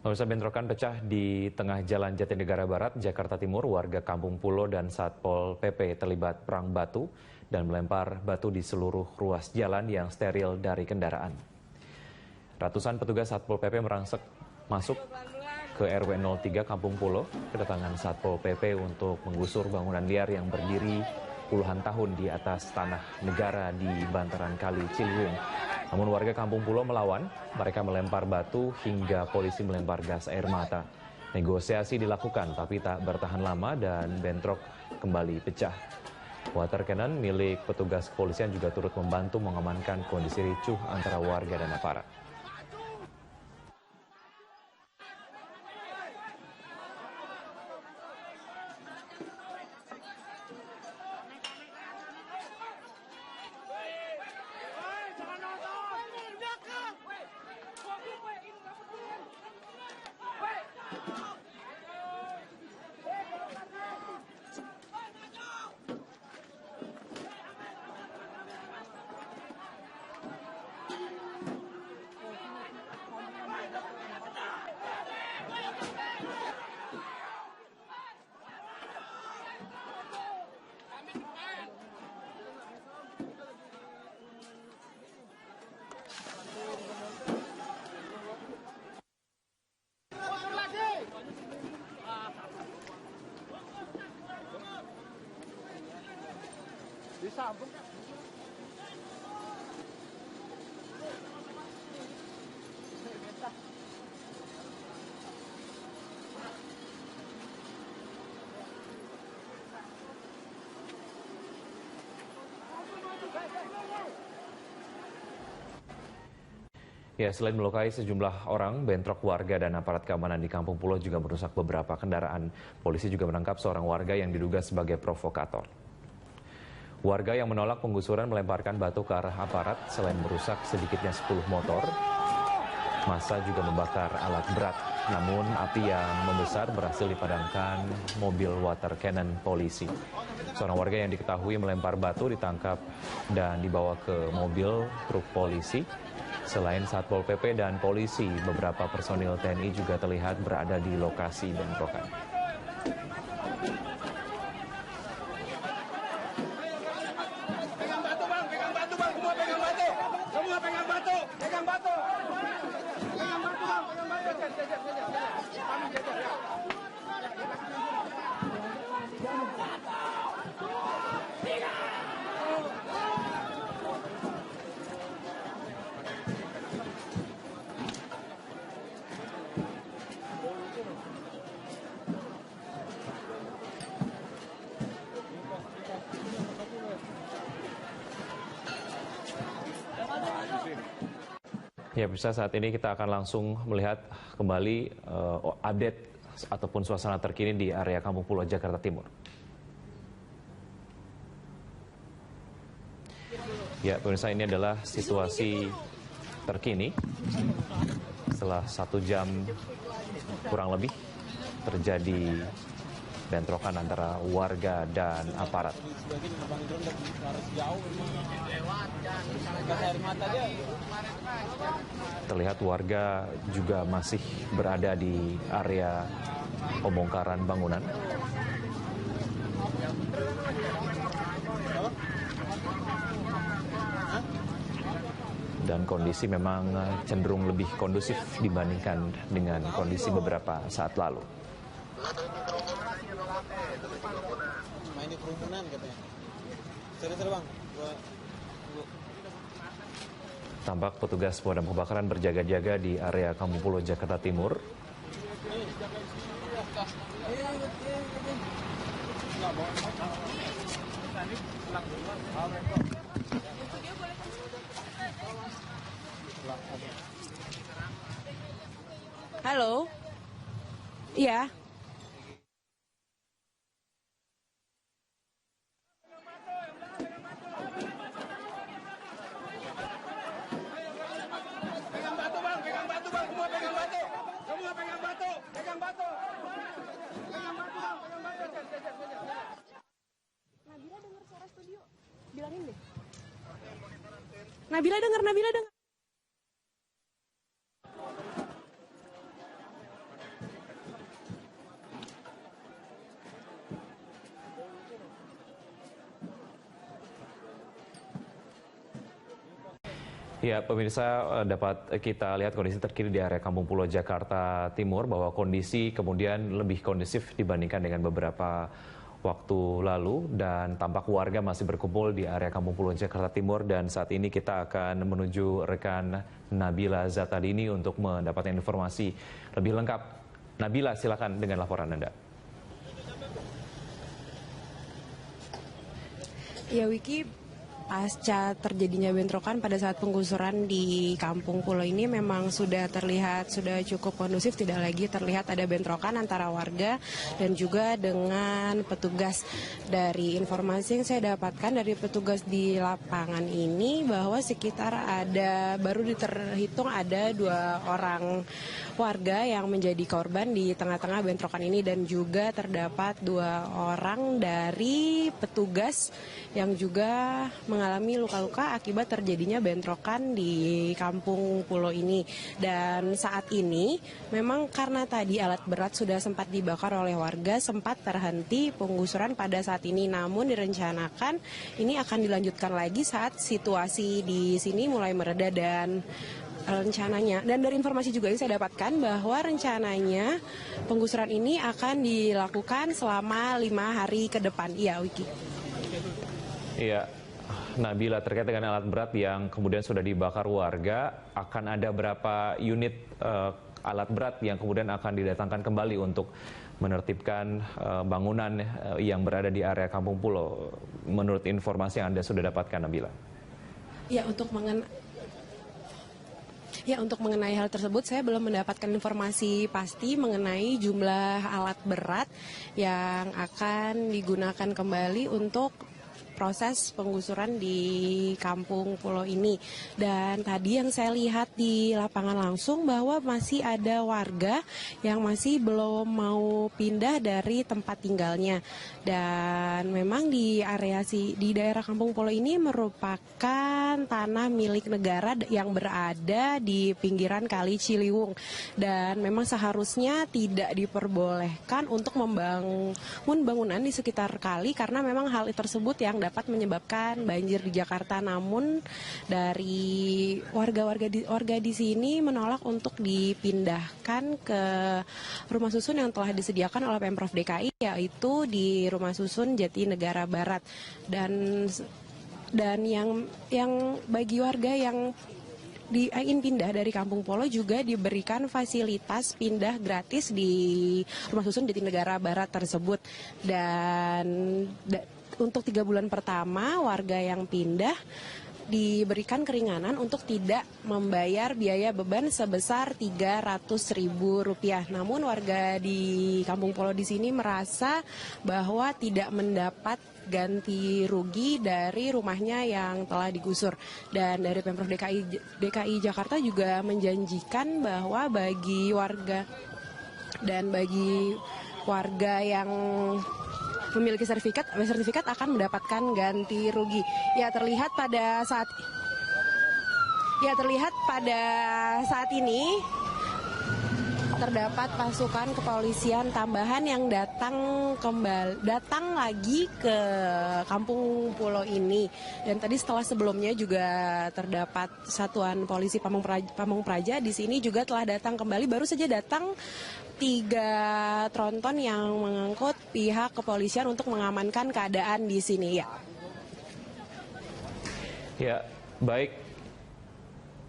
Pemirsa, bentrokan pecah di tengah Jalan Jatinegara Barat, Jakarta Timur. Warga Kampung Pulo dan Satpol PP terlibat perang batu dan melempar batu di seluruh ruas jalan yang steril dari kendaraan. Ratusan petugas Satpol PP merangsek masuk ke RW 03 Kampung Pulo, kedatangan Satpol PP untuk menggusur bangunan liar yang berdiri puluhan tahun di atas tanah negara di bantaran Kali Ciliwung. Namun warga Kampung Pulo melawan, mereka melempar batu hingga polisi melempar gas air mata. Negosiasi dilakukan tapi tak bertahan lama dan bentrok kembali pecah. Water cannon milik petugas kepolisian juga turut membantu mengamankan kondisi ricuh antara warga dan aparat. Disambung kan? Ya, selain melukai sejumlah orang, bentrok warga dan aparat keamanan di Kampung Pulo juga merusak beberapa kendaraan. Polisi juga menangkap seorang warga yang diduga sebagai provokator. Warga yang menolak penggusuran melemparkan batu ke arah aparat selain merusak sedikitnya 10 motor. Massa juga membakar alat berat, namun api yang membesar berhasil dipadamkan mobil water cannon polisi. Seorang warga yang diketahui melempar batu ditangkap dan dibawa ke mobil truk polisi. Selain Satpol PP dan polisi, beberapa personil TNI juga terlihat berada di lokasi bentrokan. Pegang batu bang, semua pegang batu, semua pegang batu, pegang batu, pegang batu bang, pegang batu, kami jajar ya. Ya, bisa saat ini kita akan langsung melihat kembali update ataupun suasana terkini di area Kampung Pulo, Jakarta Timur. Ya, pemirsa, ini adalah situasi terkini setelah 1 jam kurang lebih terjadi bentrokan antara warga dan aparat. Terlihat warga juga masih berada di area pembongkaran bangunan. Dan kondisi memang cenderung lebih kondusif dibandingkan dengan kondisi beberapa saat lalu. Ini kerumunan katanya. Seru-seru bang. Tampak petugas pemadam kebakaran berjaga-jaga di area Kampung Pulo, Jakarta Timur. Halo. Iya. Nabila dengar suara studio, bilangin deh. Nabila dengar. Ya, pemirsa, dapat kita lihat kondisi terkini di area Kampung Pulo, Jakarta Timur, bahwa kondisi kemudian lebih kondusif dibandingkan dengan beberapa waktu lalu, dan tampak warga masih berkumpul di area Kampung Pulo, Jakarta Timur. Dan saat ini kita akan menuju rekan Nabila Zatadini untuk mendapatkan informasi lebih lengkap. Nabila, silakan dengan laporan Anda. Ya, Wiki, pasca terjadinya bentrokan pada saat penggusuran di Kampung Pulo ini memang sudah terlihat sudah cukup kondusif, tidak lagi terlihat ada bentrokan antara warga dan juga dengan petugas. Dari informasi yang saya dapatkan dari petugas di lapangan ini, bahwa sekitar baru terhitung ada 2 orang warga yang menjadi korban di tengah-tengah bentrokan ini, dan juga terdapat 2 orang dari petugas yang juga mengalami luka-luka akibat terjadinya bentrokan di Kampung Pulo ini. Dan saat ini memang karena tadi alat berat sudah sempat dibakar oleh warga, sempat terhenti penggusuran pada saat ini. Namun direncanakan ini akan dilanjutkan lagi saat situasi di sini mulai mereda, dan rencananya, dan dari informasi juga yang saya dapatkan, bahwa rencananya penggusuran ini akan dilakukan selama 5 hari ke depan. Iya, Wiki. Iya, Nabila, terkait dengan alat berat yang kemudian sudah dibakar warga, akan ada berapa unit alat berat yang kemudian akan didatangkan kembali untuk menertibkan bangunan yang berada di area Kampung Pulo, menurut informasi yang Anda sudah dapatkan, Nabila? Ya, untuk mengenai hal tersebut, saya belum mendapatkan informasi pasti mengenai jumlah alat berat yang akan digunakan kembali untuk proses penggusuran di Kampung Pulo ini. Dan tadi yang saya lihat di lapangan langsung, bahwa masih ada warga yang masih belum mau pindah dari tempat tinggalnya. Dan memang di daerah Kampung Pulo ini merupakan tanah milik negara yang berada di pinggiran Kali Ciliwung, dan memang seharusnya tidak diperbolehkan untuk membangun bangunan di sekitar kali, karena memang hal tersebut yang dapat menyebabkan banjir di Jakarta. Namun dari warga di sini menolak untuk dipindahkan ke rumah susun yang telah disediakan oleh Pemprov DKI, yaitu di Rumah Susun Jatinegara Barat. Dan yang bagi warga yang ingin pindah dari Kampung Pulo juga diberikan fasilitas pindah gratis di Rumah Susun Jatinegara Barat tersebut. Dan untuk 3 bulan pertama, warga yang pindah diberikan keringanan untuk tidak membayar biaya beban sebesar Rp300.000. Namun warga di Kampung Pulo di sini merasa bahwa tidak mendapat ganti rugi dari rumahnya yang telah digusur. Dan dari Pemprov DKI Jakarta juga menjanjikan bahwa bagi warga yang memiliki sertifikat akan mendapatkan ganti rugi. Terlihat pada saat ini terdapat pasukan kepolisian tambahan yang datang lagi ke Kampung Pulo ini. Dan tadi sebelumnya juga terdapat satuan polisi Pamung Praja di sini juga telah datang kembali. Baru saja datang 3 tronton yang mengangkut pihak kepolisian untuk mengamankan keadaan di sini. Ya, baik.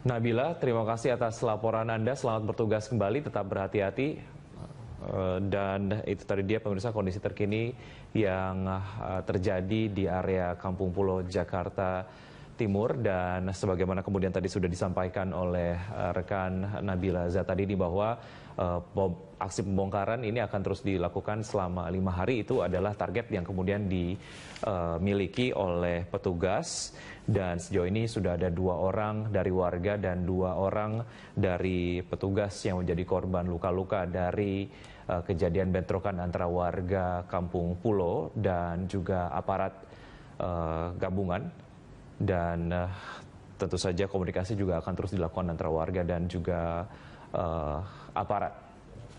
Nabila, terima kasih atas laporan Anda. Selamat bertugas kembali, tetap berhati-hati. Dan itu tadi dia, pemirsa, kondisi terkini yang terjadi di area Kampung Pulo, Jakarta Timur. Dan sebagaimana kemudian tadi sudah disampaikan oleh rekan Nabila Zatadini, bahwa aksi pembongkaran ini akan terus dilakukan selama 5 hari. Itu adalah target yang kemudian dimiliki oleh petugas. Dan sejauh ini sudah ada 2 orang dari warga dan 2 orang dari petugas yang menjadi korban luka-luka dari kejadian bentrokan antara warga Kampung Pulo dan juga aparat gabungan. Dan tentu saja komunikasi juga akan terus dilakukan antara warga dan juga aparat.